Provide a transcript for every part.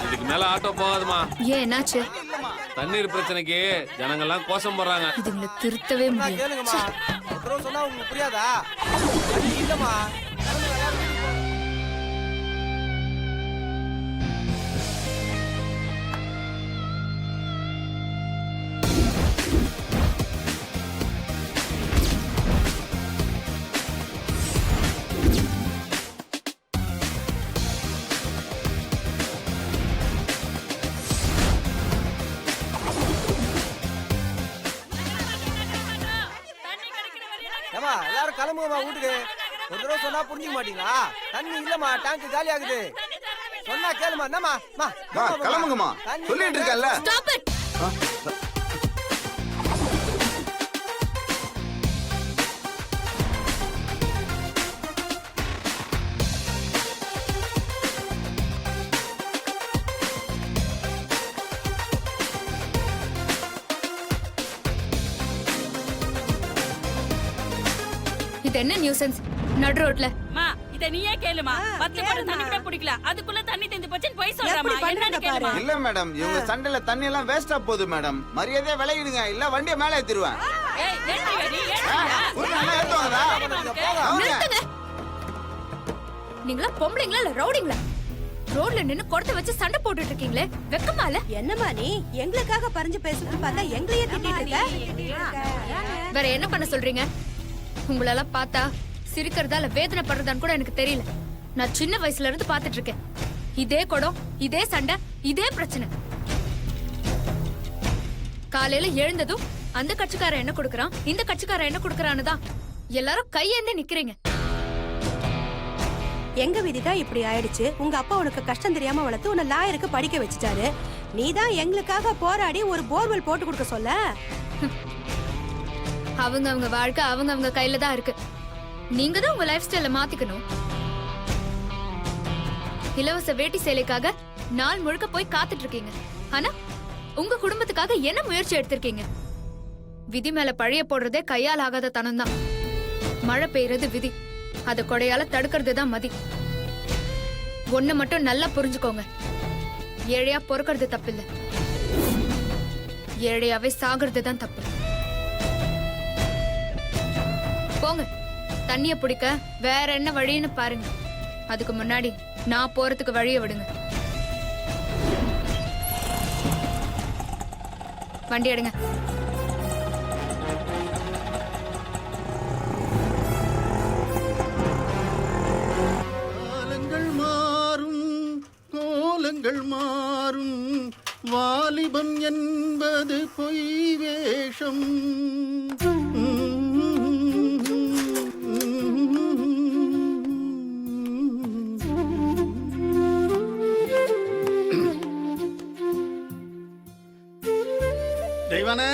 இதுக்கு மேல ஆட்டோ போகாதுமா. ஏன் என்னாச்சு? தண்ணீர் பிரச்சனைக்கு ஜனங்கள்லாம் கோஷம் போடுறாங்க. இதுங்களை திருத்தவே முடியாது. கேளுங்கம்மா, ஒரு தடவை சொன்னா உங்களுக்கு புரியாதா? தண்ணி இல்லம்மா. ஏமா எல்லாரும் கிளம்புங்கம்மா வீட்டுக்கு. ஒரு தடவை சொன்னா புரிஞ்சுக்க மாட்டீங்களா? தண்ணி இல்லம்மா, டேங்க் காலி ஆகுது. சொன்னா கேளுமா. என்னம்மா கிளம்புங்கம்மா, சொல்லிட்டு இருக்கல. Stop it. இது என்ன நியூசன்ஸ் நடு ரோட்ல? மா இத நீயே கேளுமா. 10 குடம் தண்ணி கூட குடிக்கல, அதுக்குள்ள தண்ணி தந்து போச்சு போய் சொல்றமா. என்னன்னு கேளுமா. இல்ல மேடம், இவங்க சண்டையில தண்ணி எல்லாம் வேஸ்டா போகுது மேடம். மரியாதையா விளையிடுங்க, இல்ல வண்டியை மேலே ஏத்திடுவேன். ஏய் ஏத்தி வெடி நிறுத்துங்க. நீங்களா பொம்பளைங்களா இல்ல ரவுடிங்களா? ரோட்ல நின்னு கொடத்தை வச்சு சண்டை போட்டுட்டு இருக்கீங்களே, வெக்கமா இல்ல? என்னமா நீ எங்களுக்காக பறிஞ்சு பேசுறது பார்த்தா எங்களையே திட்டிட்டு இருக்க. வேற என்ன பண்ண சொல்றீங்க? உங்களெல்லாம் பார்த்தா சிரிக்கிறதா இல்ல வேதனை படுறதான்னு கூட எனக்கு தெரியல. நான் சின்ன வயசுல இருந்து பாத்துட்டு இருக்கேன். இதே குடம், இதே சண்டை, இதே பிரச்சனை. காலையில எழுந்ததும் அந்த கட்சிக்காரன் என்ன கொடுக்கறான், இந்த கட்சிக்காரன் என்ன கொடுக்கறான்னு தான் எல்லாரும் கையேந்தி நிக்கிறீங்க. எங்க விதிதான் இப்படி ஆயிடுச்சு. உங்க அப்பா உனக்கு கஷ்டம் தெரியாம வளர்த்து உன்னை லாயருக்கு படிக்க வச்சுட்டாரு. நீதான் எங்களுக்காக போராடி ஒரு போர்வெல் போட்டு கொடுக்க சொல்ல. அவங்க வாழ்க்கை அவங்க கையில தான் இருக்கு. நீங்க தான் உங்க லைஃப் ஸ்டைல மாத்திக்கணும். இலவச வேட்டி சேலைக்காக நாள் முழுக்க போய் காத்துட்டு இருக்கீங்க. ஆனா உங்க குடும்பத்துக்காக என்ன முயற்சி எடுத்திருக்கீங்க? விதி மேல பழைய போடுறதே கையால் ஆகாத தனம் தான். மழை பெய்யறது விதி, அத கொடையால தடுக்கிறது தான் மதி. ஒண்ணு மட்டும் நல்லா புரிஞ்சுக்கோங்க, ஏழையா பொறுக்கிறது தப்பில்ல, ஏழையாவே சாகிறது தான் தப்பு. போங்க, தண்ணிய பிடிக்க வேற என்ன வழின்னு பாருங்க. அதுக்கு முன்னாடி நான் போறதுக்கு வழிய விடுங்க. வண்டி எடுங்க. காலங்கள் மாறும், கோலங்கள் மாறும், வாலிபம் என்பது பொய் வேஷம். தெய்வானே,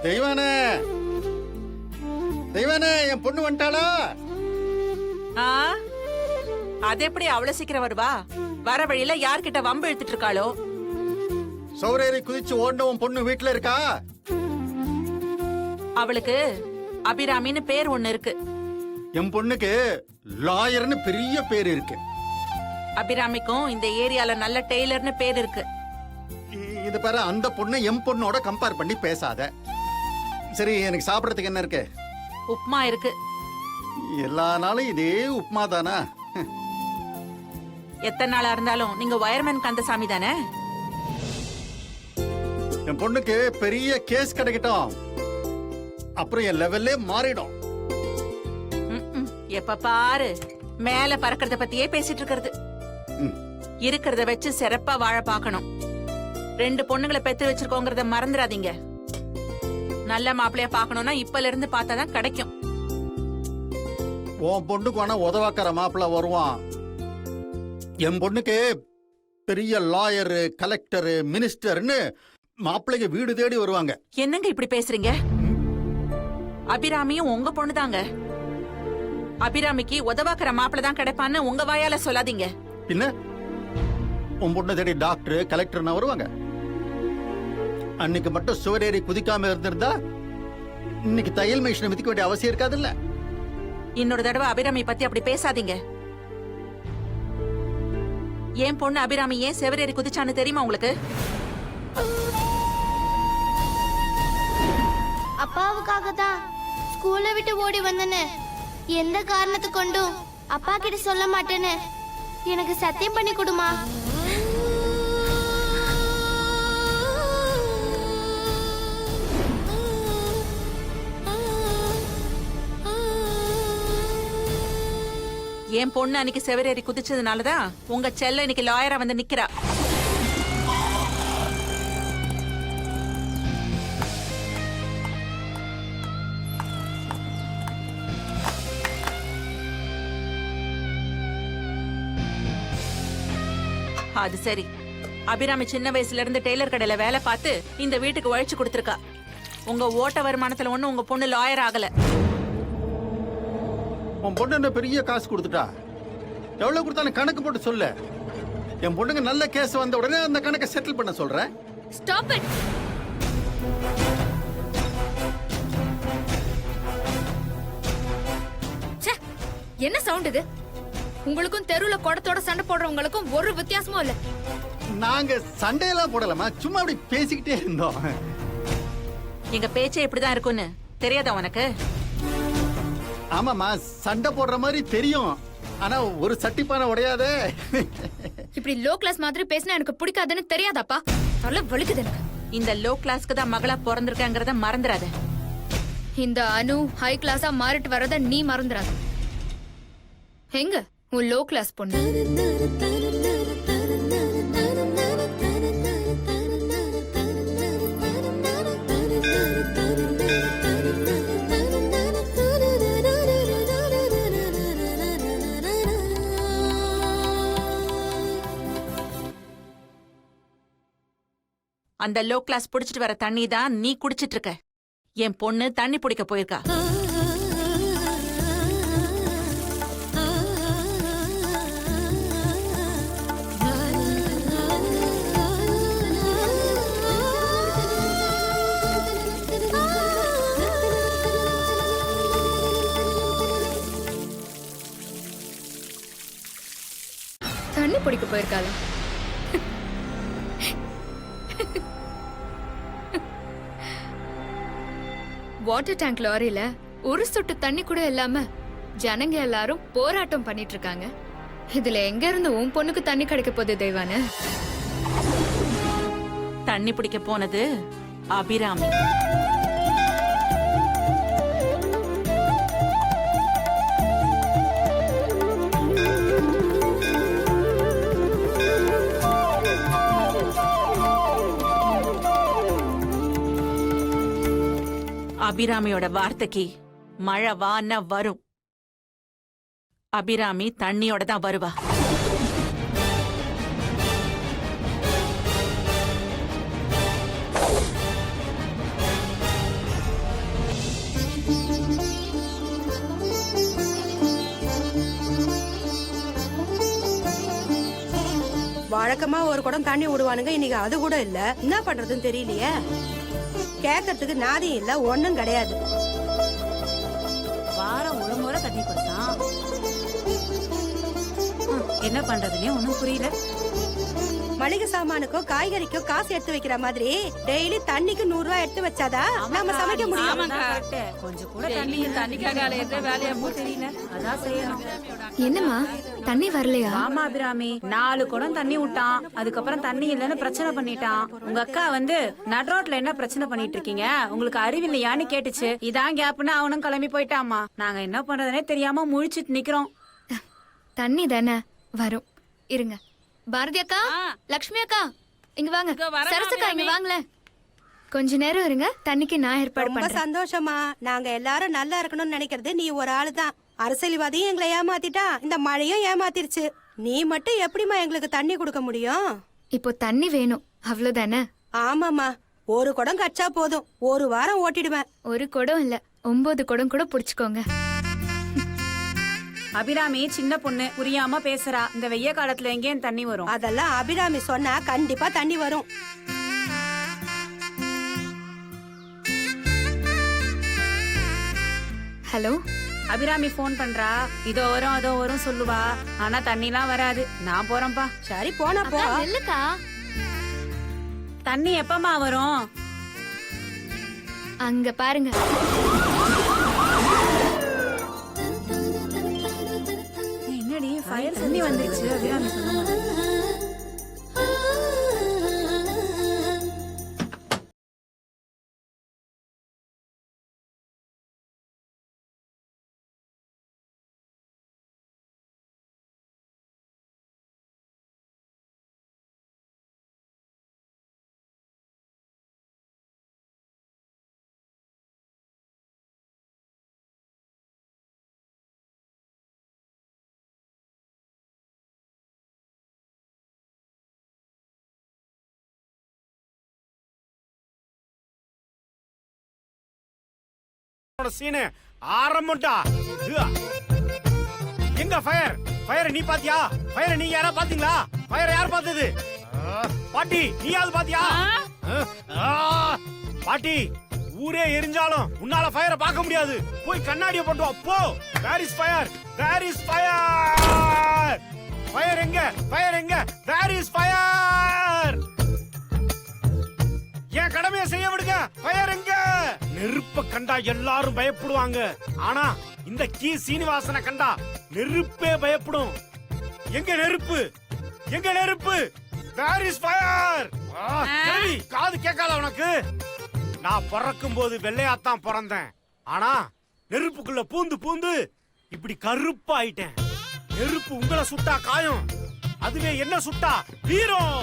தெய்வானே, தெய்வானே, என் பொண்ணு வந்துட்டாளா? அது எப்படி அவ்வளவு சீக்கிரம் வருவா? வர வழியில யார்கிட்ட வம்பு இழுத்துட்டு இருக்காளோ? சௌரேரி குதிச்சு ஓடவும் பொண்ணு வீட்டுல இருக்கா? அவளுக்கு அபிராமின்னு பேர் ஒண்ணு இருக்கு. என் பொண்ணுக்கு லாயர்னு பெரிய பேர் இருக்கு. அபிராமிக்கும் இந்த ஏரியால நல்ல டெய்லர்னு பேர் இருக்கு. இது பாரு, அந்த பொண்ணு என் பொண்ணோட கம்பேர் பண்ணி பேசாத. சரி, எனக்கு சாப்பிடறதுக்கு என்ன இருக்கு? உப்மா இருக்கு. எல்லா நாளும் இதே உப்மா தானா? எத்தனை நாளா இருந்தாலும் நீங்க வயர்மேன் கந்தசாமி தானே? என் பொண்ணுக்கு பெரிய கேஸ் கிடைக்கட்டும், அப்புறம் என் லெவல்லே மாறிடும். எப்ப பாரு மேல பறக்கிறத பத்தியே பேசிட்டு இருக்கிறது. இருக்கிறத வச்சு சிறப்பா வாழ பாக்கணும். 2 பொண்ணுங்களை பெத்து வச்சிருக்கோங்கிறத மறந்துடாதீங்க. நல்ல மாப்பிள்ளைய பாக்கணும்னா இப்பல இருந்து பார்த்தாதான் கிடைக்கும். உன் பொண்ணுக்கு வேணா உதவாக்கிற மாப்பிள்ள வருவான். என் பொண்ணுக்கு பெரிய லாயர், கலெக்டர், மினிஸ்டர்னு மாப்பிள்ளைங்க வீடு தேடி வருவாங்க. என்னங்க இப்படி பேசுறீங்க? அபிராமியும் உங்க பொண்ணுதாங்க. அபிராமிக்கு உதவாக்கிற மாப்பிள்ள தான் கிடைப்பான்னு உங்க வாயால சொல்லாதீங்க. பின்ன உன் பொண்ணு தேடி டாக்டர், கலெக்டர்னா வருவாங்க. அன்னைக்கு மட்டும் சுவரேறி குதிக்காம இருந்திருந்தா இன்னைக்கு தையல் மிஷினை மிதிக்க வேண்டிய அவசியம் இருக்காதுல்ல. இன்னொரு தடவை அபிராமி பத்தி அப்படி பேசாதீங்க. என் பொண்ணு அபிராமி ஏன் செவரேறி குதிச்சான்னு தெரியுமா உங்களுக்கு? அப்பாவுக்காக தான் ஸ்கூலை விட்டு ஓடி வந்தேன்னு எந்த காரணத்தை கொண்டும் அப்பா கிட்ட சொல்ல மாட்டேன்னு எனக்கு சத்தியம் பண்ணி கொடுமா. என் பொண்ணு அன்னைக்கு செவரேறி குதிச்சதுனாலதான் உங்க செல்ல இன்னைக்கு லாயரா வந்து நிக்கிறா. அது சரி, அபிராமி சின்ன வயசுல இருந்து டெய்லர் கடையில வேலை பார்த்து இந்த வீட்டுக்கு உழைச்சு கொடுத்துருக்கா. உங்க ஓட்ட வருமானத்துல ஒண்ணு உங்க பொண்ணு லாயர் ஆகல. உன் பொண்ணு என்ன பெரிய காசு கொடுத்துட்டா? எவ்வளவு கொடுத்தாலும் கணக்கு போட்டு சொல்லு. என் பொண்ணுங்க நல்ல கேஸ் வந்த உடனே அந்த கணக்கை செட்டில் பண்ண சொல்றேன். Stop it. என்ன சவுண்ட் இது? உங்களுக்கும் தெருவுல குடத்தோட சண்டை போடுறவங்களுக்கும் ஒரு வித்தியாசமும் இல்ல. நாங்க சண்டையெல்லாம் போடலாமா, சும்மா அப்படி பேசிக்கிட்டே இருந்தோம். எங்க பேச்சே இப்படிதான் இருக்கும்னு தெரியாதா உனக்கு? ஆமாமா, சண்டை போடுற மாதிரி தெரியும், ஆனா ஒரு சட்டிப்பான உடையாதே. இப்படி லோ கிளாஸ் மாதிரி பேசினா எனக்கு பிடிக்காதுன்னு தெரியாதாப்பா? தலை வலிக்குது எனக்கு. இந்த லோ கிளாஸ்க்கு தான் மகளா பிறந்திருக்காங்கறத மறந்துடாத. இந்த அனு ஹை கிளாஸா மாறிட்டு வரத நீ மறந்துடாத. எங்க உன் லோ கிளாஸ் பொண்ணு? அந்த லோ கிளாஸ் புடிச்சிட்டு வர தண்ணி தான் நீ குடிச்சிட்டு இருக்க. என் பொண்ணு தண்ணி பிடிக்க போயிருக்கா. தண்ணி பிடிக்க போயிருக்காளா? வாட்டர் டேங்க் லாரியில ஒரு சொட்டு தண்ணி கூட இல்லாம ஜனங்க எல்லாரும் போராட்டம் பண்ணிட்டு இருக்காங்க. இதுல எங்க இருந்து உன் பொண்ணுக்கு தண்ணி கிடைக்க போகுது தெய்வானு? தண்ணி பிடிக்க போனது அபிராமி. அபிராமியோட வார்த்தைக்கு மழை வான்னா வரும். அபிராமி தண்ணியோட தான் வருவா. வழக்கமா ஒரு குடம் தண்ணி விடுவானுங்க, இன்னைக்கு அது கூட இல்ல. என்ன பண்றதுன்னு தெரியலையே. கேட்கறதுக்கு நாதியும் இல்ல, ஒண்ணும் கிடையாது. வாரம் ஒரு முறை தண்ணி கொடுத்தான், என்ன பண்றதுன்னே ஒண்ணும் புரியல. மளிகை சாமானுக்கும் காய்கறிக்கும் காசு எடுத்து வைக்கிற மாதிரி டெய்லி தண்ணிக்கு 100 ரூபாய் எடுத்து வச்சாதா நம்ம சமைக்க முடியும்? கொஞ்சம் கூட தண்ணிக்காக வேலையா தெரியல, அதான் செய்யணும். என்னம்மா தண்ணி வரலையா? ஆமா அபிராமி, 4 குடம் தண்ணி விட்டான். அதுக்கப்புறம் தண்ணி இல்லன்னு பிரச்சனை பண்ணிட்டான். உங்க அக்கா வந்து நடுரோட்ல என்ன பிரச்சனை பண்ணிட்டு இருக்கீங்க, உங்களுக்கு அறிவில்லையான்னு கேட்டுச்சு. இதான் கேப்னு அவனும் கிளம்பி போயிட்டாமா. நாங்க என்ன பண்றதுனே தெரியாம முழிச்சிட்டு நிக்கிறோம். தண்ணி தானே வரும், இருங்க. பாரதி அக்கா, லக்ஷ்மி அக்கா, இங்க வாங்க. சரசக்கா, இங்க வாங்கல. கொஞ்ச நேரம் இருங்க, தண்ணிக்கு நான் ஏற்பாடு ரொம்ப பண்றேன். சந்தோஷமா. நாங்க எல்லாரும் நல்லா இருக்கணும்னு நினைக்கிறது நீ ஒரு ஆளு தான். அரசியல்வாதியும் எங்களை ஏமாத்திட்டா, இந்த மழையும் ஏமாத்திருச்சு. நீ மட்டும் எப்படிமா எங்களுக்கு தண்ணி கொடுக்க முடியும்? இப்போ தண்ணி வேணும், அவ்வளவுதானே? ஆமாமா, ஒரு குடம் கச்சா போதும், ஒரு வாரம் ஓட்டிடுவேன். ஒரு குடம் இல்ல, 9 குடம் கூட புடிச்சுக்கோங்க. அபிராமி சின்ன பொண்ணு, புரியாம பேசுறா. இந்த வெய்ய காலத்துல எங்கேயும் தண்ணி வரும்? அதெல்லாம் அபிராமி சொன்னா கண்டிப்பா தண்ணி வரும். ஹலோ அபிராமி ஃபோன் பண்றா, இதோ வரும் அதோ வரும் சொல்லுவா. ஆனா தண்ணிலாம் வராது. நான் போறேன்ப்பா. சரி போனா போ. அக்கா நில்லுக்கா. தண்ணி எப்பமா வரும்? அங்க பாருங்க. என்னடி ஃபயர் தண்ணி வந்துருச்சு. அபிராமி சொல்ல மாட்டேன். சீனு ஆரம்பம்டா. எங்க ஃபயர்? ஃபயர் நீ பாத்தியா? ஃபயர் நீங்க யாரா பாத்தீங்களா? ஃபயர் யார் பார்த்தது? பாட்டி நீயாவது பாத்தியா? பாட்டி ஊரே எரிஞ்சாலும் உன்னால ஃபயரை பார்க்க முடியாது. போய் கண்ணாடியை போட்டு வா போ. Where is fire? Where is fire? Fire எங்க? ஃபயர் எங்க? Where is fire? என் கடமையை செய்ய விடுங்க. ஃபயர் எங்க? நெருப்ப கண்டா எல்லாரும் பயப்படுவாங்க. ஆனா இந்த கி சீனிவாசனை கண்டா நெருப்பே பயப்படும். எங்க நெருப்பு? எங்க நெருப்பு? Where is fire? காது கேட்காத உனக்கு? நான் பிறக்கும் போது வெள்ளையாத்தான் பிறந்தேன். ஆனா நெருப்புக்குள்ள பூந்து பூந்து இப்படி கருப்பாயிட்டேன். நெருப்பு உங்களை சுட்டா காயம், அதுவே என்ன சுட்டா வீரம்.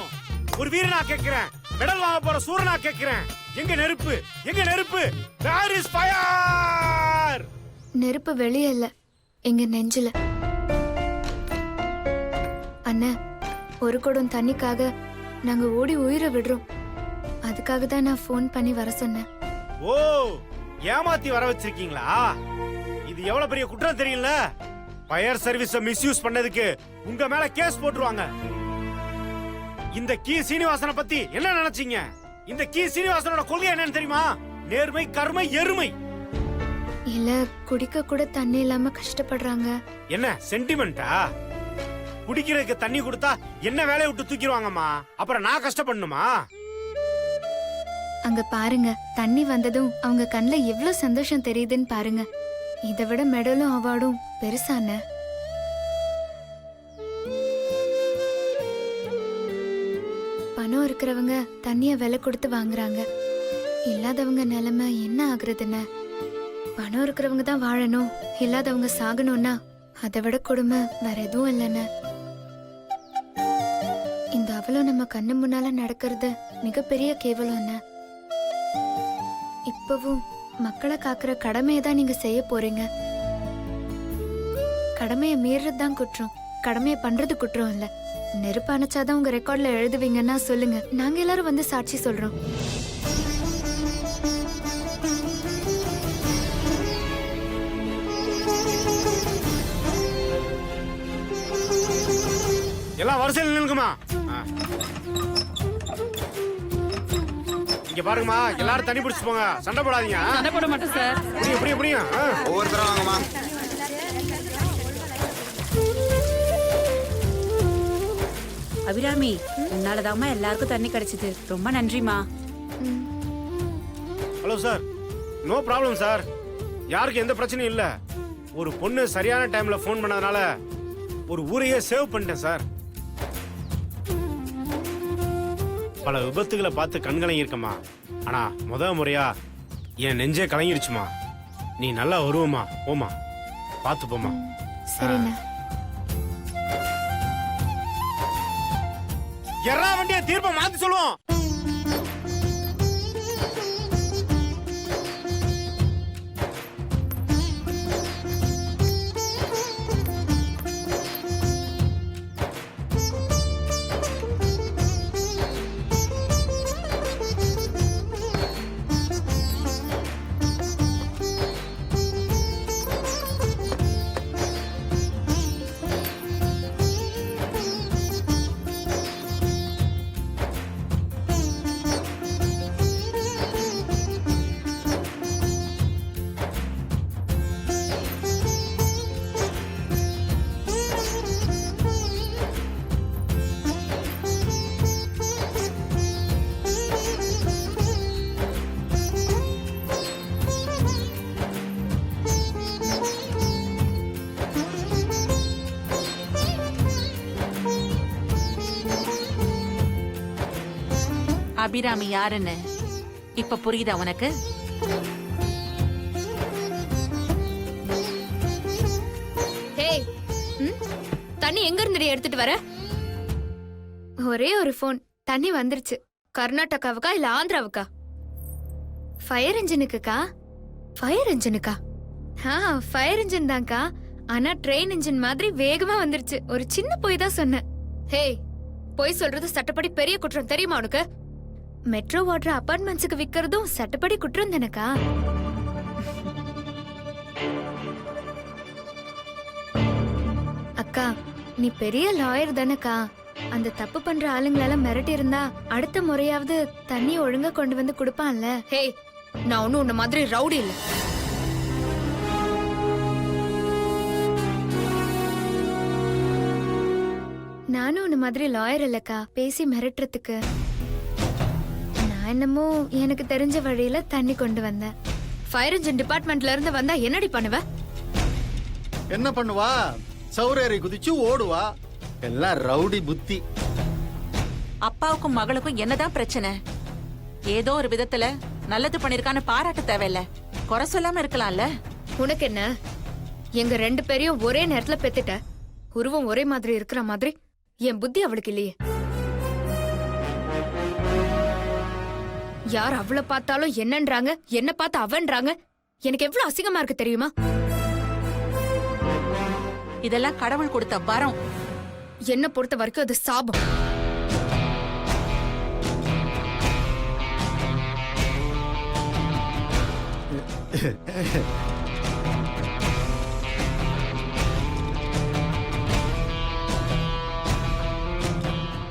ஒரு வீரனா கேட்கிறேன், மெடல் வாங்க போற சூரனா கேட்கிறேன். எங்க நெருப்பு? எங்க நெருப்பு? Where is fire? நெருப்பு வெளியே இல்ல, எங்க நெஞ்சில. அண்ணா, ஒரு குடம் தண்ணிக்காக நாங்க ஓடி உயிரை விடுறோம். அதுக்காக தான் நான் ஃபோன் பண்ணி வர சொன்னேன். ஓ, ஏமாத்தி வர வச்சிருக்கீங்களா? இது எவ்வளவு பெரிய குற்றம் தெரியல. ஃபயர் சர்வீஸ மிஸ்யூஸ் பண்ணதுக்கு உங்க மேல கேஸ் போட்டுருவாங்க. இந்த கி சீனிவாசனை பத்தி என்ன நினைச்சீங்க? இந்த கி சீனிவாசனோட கொள்கை என்னன்னு தெரியுமா? நேர்மை, கருமை, எருமை. இல்ல, குடிக்க கூட தண்ணி இல்லாம கஷ்டப்படுறாங்க. என்ன சென்டிமெண்டா? குடிக்கிறதுக்கு தண்ணி கொடுத்தா என்ன வேலையை விட்டு தூக்கிடுவாங்கம்மா. அப்புறம் நான் கஷ்டப்படணுமா? அங்க பாருங்க, தண்ணி வந்ததும் அவங்க கண்ணுல எவ்வளவு சந்தோஷம் தெரியுதுன்னு பாருங்க. இதை விட மெடலும் அவார்டும் பெருசான. பணம் இருக்கிறவங்க தண்ணிய விலை கொடுத்து வாங்குறாங்க. இல்லாதவங்க நிலைமை என்ன ஆகுறதுன்னு. பணம் இருக்கிறவங்க தான் வாழணும், இல்லாதவங்க சாகணும்னா அதை விட கொடுமை வேற எதுவும் இல்லைன்னு. இந்த அவலம் நம்ம கண்ணு முன்னால நடக்கிறது மிகப்பெரிய கேவலம் என்ன. இப்பவும் மக்களை காக்குற கடமையை தான் நீங்க செய்ய போறீங்க. கடமையை மீறது தான் குற்றம், கடமையை பண்றது குற்றம் இல்ல. நெருப்பு அணைச்சாதான் உங்க ரெக்கார்ட்ல எழுதுவீங்கன்னா சொல்லுங்க, நாங்க எல்லாரும் வந்து சாட்சி சொல்றோம். எல்லாம் வரிசையில் நில்லுங்கம்மா. இங்க பாருங்கம்மா, எல்லாரும் தண்ணி பிடிச்சு போங்க. சண்டை போடாதீங்க. சண்டை போட மாட்டோம் சார். புரியுங்க. ஒவ்வொருத்தரும் வாங்கம்மா. அபிராமி, உன்னாலதாம்மா எல்லாருக்கும் தண்ணி கிடைச்சது. ரொம்ப நன்றிமா. Hello sir, no problem sir. யாருக்கு எந்த பிரச்சனையும் இல்ல. ஒரு பொண்ணு சரியான டைம்ல போன் பண்ணதுனால ஒரு ஊரையே சேவ் பண்ணிட்டேன் சார். பல விபத்துகளை பார்த்து கண்கலங்கி இருக்கமா. ஆனா முறையா என் நெஞ்சே கலங்கிருச்சுமா. நீ நல்லா வருவமா, போமா, பார்த்து போமா. சரிண்ணா. எறா வண்டிய தீர்ப்பை மாத்தி சொல்லுவோம். அபிராமி யாருன்னு இப்ப புரியுதா உனக்கு? ஹேய், தண்ணி எங்க இருந்து எடுத்துட்டு வர? ஒரே ஒரு ஃபோன், தண்ணி வந்துருச்சு. கர்நாடகாவுக்கா இல்ல ஆந்திராவுக்கா? ஃபயர் இன்ஜினுக்குக்கா? ஃபயர் இன்ஜினுக்கா? ஃபயர் இன்ஜின் தான்க்கா. ஆனா ட்ரெயின் இன்ஜின் மாதிரி வேகமா வந்துருச்சு. ஒரு சின்ன பொய் தான் சொன்னேன். ஹேய், பொய் சொல்றது சட்டப்படி பெரிய குற்றம், தெரியுமா உனக்கு? மெட்ரோ வாட்டர் அபார்ட்மெண்ட்ஸுக்கு விக்கிறதும் சட்டப்படி குற்றம் தானக்கா? அக்கா, நீ பெரிய லாயர் தானக்கா. அந்த தப்பு பண்ற ஆளுங்களால மிரட்டி இருந்தா அடுத்த முறையாவது தண்ணி ஒழுங்கா கொண்டு வந்து கொடுப்பான்ல. ஹேய், நான் ஒன்னும் உன்ன மாதிரி ரவுடி இல்ல. நானும் உன்ன மாதிரி லாயர் இல்லக்கா, பேசி மிரட்டுறதுக்கு. நான் என்னமோ எனக்கு தெரிஞ்ச வழியில தண்ணி கொண்டு வந்தேன். ஃபயர் இன்ஜின் டிபார்ட்மெண்ட்ல இருந்து வந்தா என்னடி பண்ணுவ? என்ன பண்ணுவா? சௌரேறி குதிச்சு ஓடுவா. எல்லாம் ரவுடி புத்தி. அப்பாவுக்கும் மகளுக்கும் என்னதான் பிரச்சனை? ஏதோ ஒரு விதத்துல நல்லது பண்ணிருக்கான்னு பாராட்ட தேவையில்ல, குறை சொல்லாம இருக்கலாம்ல. உனக்கு என்ன? எங்க 2 பேரையும் ஒரே நேரத்துல பெத்துட்ட. உருவம் ஒரே மாதிரி இருக்கிற மாதிரி என் புத்தி அவளுக்கு இல்லையே. யார் அவளை பார்த்தாலும் என்னன்றாங்க, என்ன பார்த்து அவன்றாங்க. எனக்கு எவ்வளவு அசிங்கமா இருக்கு தெரியுமா? இதெல்லாம் கடவுள் கொடுத்த வரம். என்ன பொறுத்த வரைக்கும் அது சாபம்.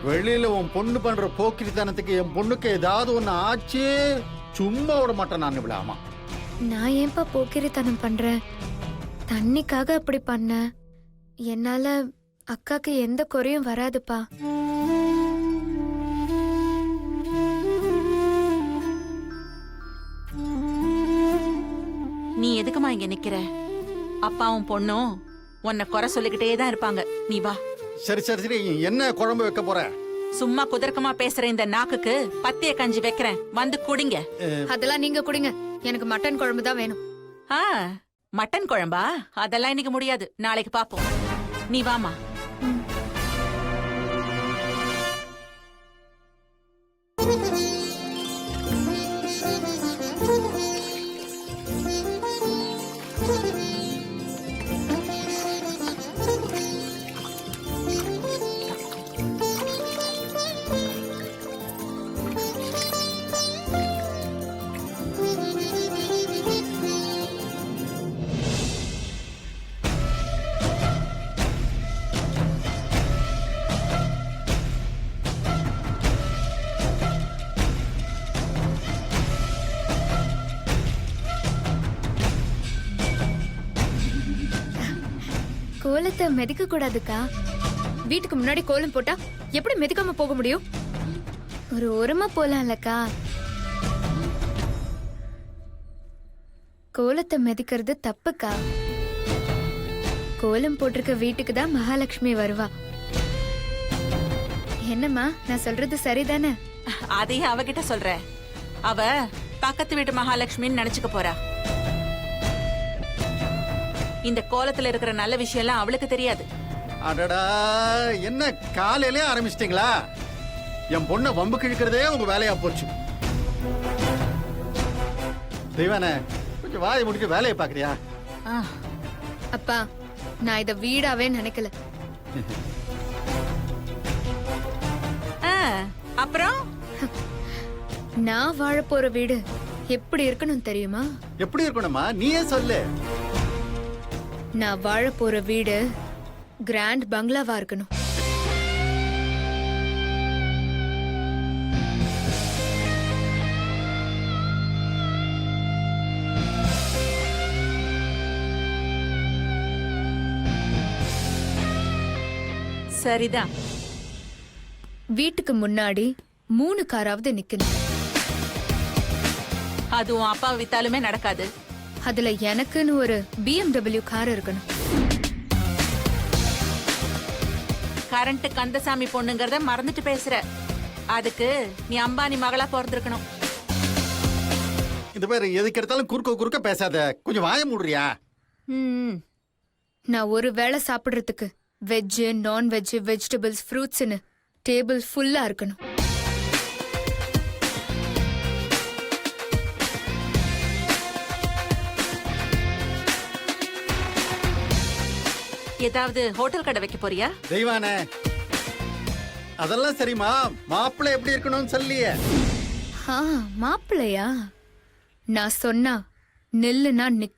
வெளியில உன் பொண்ணு பண்ற போக்கிரித்தனத்துக்கு என் பொண்ணுக்கு ஏதாவது ஒண்ணு ஆச்சு, சும்மா விட மாட்டேன் நான் விடாமா. நான் ஏன்பா போக்கிரித்தனம் பண்றேன்? தண்ணிக்காக அப்படி பண்ண. என்னால அக்காக்கு எந்த குறையும் வராதுப்பா. நீ எதுக்குமா இங்க நிக்கிற? அப்பாவும் பொண்ணும் உன்னை குறை சொல்லிக்கிட்டே தான் இருப்பாங்க. நீ வா. சரி சரி சரி, என்ன குழம்பு வைக்க போற? சும்மா குதர்க்கமா பேசுற இந்த நாக்குக்கு பத்திய கஞ்சி வைக்கிறேன், வந்து குடிங்க. அதெல்லாம் நீங்க குடிங்க, எனக்கு மட்டன் குழம்பு தான் வேணும். ஆ, மட்டன் குழம்பா? அதெல்லாம் இன்னைக்கு முடியாது, நாளைக்கு பாப்போம். நீ வாமா. கோலத்தை மிதிக்க கூடாதுக்கா. வீட்டுக்கு முன்னாடி கோலம் போட்டா எப்படி மிதிக்காம போக முடியும்? ஒரு ஓரமா போலாம்லக்கா. கோலத்தை மிதிக்கிறது தப்புக்கா. கோலம் போட்டிருக்க வீட்டுக்கு தான் மகாலட்சுமி வருவா. என்னம்மா, நான் சொல்றது சரிதானே? அதையே அவகிட்ட சொல்ற. அவ பக்கத்து வீட்டு மகாலட்சுமின்னு நினைச்சுக்க போறா. இந்த கோலத்துல இருக்கிற நல்ல விஷயம் எல்லாம் அவளுக்கு தெரியாது. அடடா, என்ன காலையிலே ஆரம்பிச்சிட்டீங்களா? என் பொண்ணை வம்பு கிழக்கிறதே உங்க வேலையா போச்சு. தெய்வானே, கொஞ்சம் வாயை முடிக்க வேலையை பாக்குறியா? அப்பா, நான் இத வீடாவே நினைக்கல. அப்புறம் நான் வாழ போற வீடு எப்படி இருக்கணும் தெரியுமா? எப்படி இருக்கணுமா? நீயே சொல்லு. நான் வாழ போற வீடு கிராண்ட் பங்களாவா இருக்கணும். சரிதான். வீட்டுக்கு முன்னாடி 3 காராவது நிக்கணும். அதுவும் அப்பா வித்தாலுமே நடக்காது. அதுல எனக்குன்னு ஒரு BMW கார் இருக்கணும். கரண்ட் கந்தசாமி பொண்ணுங்கறத மறந்துட்டு பேசுற. அதுக்கு நீ அம்பானி மகளா பிறந்திருக்கணும். இந்த பேர் எதுக்கு எடுத்தாலும் குறுக்க பேசாத, கொஞ்சம் வாய மூடுறியா? ம். நான் ஒரு வேளை சாப்பிடுறதுக்கு வெஜ், நான்வெஜ், வெஜிடபிள்ஸ், ஃப்ரூட்ஸ்னு டேபிள் ஃபுல்லா இருக்கணும். ஏதாவது ஹோட்டல் கடை வைக்க போறியா? தெய்வானே, அதெல்லாம் சரிம்மா, மாப்பிள்ளை எப்படி இருக்கணும்னு சொல்லியே. மாப்பிள்ளையா? நான் சொன்னா நில்லுனா நிக்க